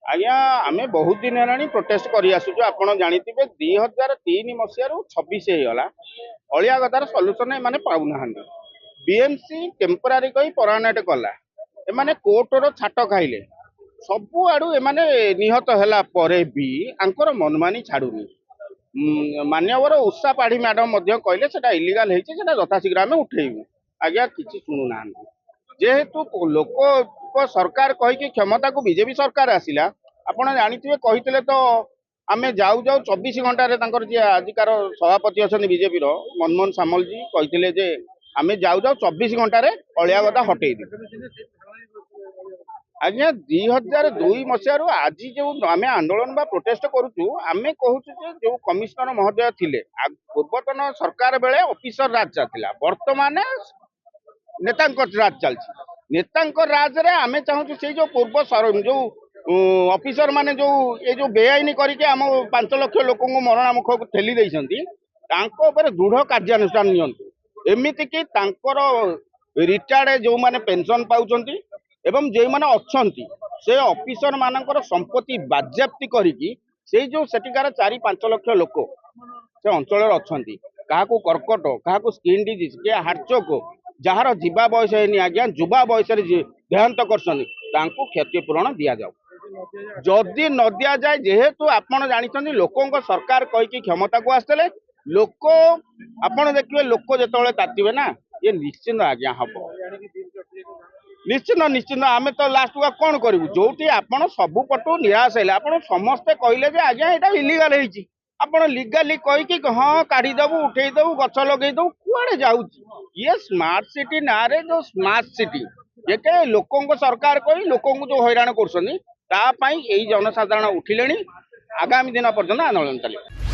आज्ञा आम बहुत दिन है प्रोटेस्ट कर आसुचु आपड़ जानते 2003 मसीह 26 होगा अलिया गदार सल्यूसन एम पाऊना बीएमसी टेम्पोरारी कही परमानेंट कला एमाने कोर्टर छाट खाइले सबु आड़ू एमाने निहत है भी आंकर मनमानी छाड़ूनी मान्यवर उषा पाढ़ी मैडम कहले इलिगाल है यथाशीघ्र आम उठेबू आज्ञा किसी शुणुना जेहेतु लोक सरकार कहीकि क्षमता को बीजेपी सरकार आसिला आपण जानिथिबे कहितले तो आमे जाऊ जाऊ 24 घंटा रे तांकर जे आजिकार सभापति अच्छा बीजेपी रो मनमोहन सामल जी कहितले जे आमे जाऊ जाऊ 24 घंटा रे अलिया गदा हटेई दे आज्ञा 2002 मसीह आज जो आम आंदोलन बा प्रोटेस्ट करूचु आमे कहूचु जो कमिश्नर महोदय थिले पूर्वतन सरकार बेले ऑफिसर राज चलता वर्तमान नेता राज चलती नेता राज रे आमे चाहूँ से जो पूर्व जो ऑफिसर माने जो ये जो बेआईन करके आम 5 लाख लोक मरणा मुख को ठेली दृढ़ कार्यानुष्ठान नियंतु एमती कि रिटायर्ड जो माने पेंशन पाउछंती एवं जो माने अच्छी से ऑफिसर मानकर संपत्ति बाज्याप्ति करिकी से जो सेटिकार 4-5 लाख लोक से अंचल अच्छा क्या कर्कट क्या स्किन डिजीज क्या हार्टचोक जार जीवा बयस है आज्ञा युवा बयस देहांत कर क्षतिपूरण दि जाऊ जदि न दि जाए जेहेतु आपड़ जानते लोकों सरकार कहीकि क्षमता को आसते लोक आपड़ देखिए लोक जो तातिबे ना ये निश्चिंत आज्ञा हम निश्चिंत निश्चिंत आम तो लास्ट का कौन करूँ जो आपड़ सबुपटू निराश है आप समस्ते कहले आज्ञा यहाँ इलिगाल है आपड़ लिगाली कहीकि हाँ काढ़ीदेबू उठेदेबू गछ लगेदेबू कुआड़े जाऊँ ये स्मार्ट सिटी ना रे जो स्मार्ट सिटी ये लोकों सरकार कही लोक जो हैरान कर जनसाधारण उठिले आगामी दिन पर्यंत आंदोलन चलिए।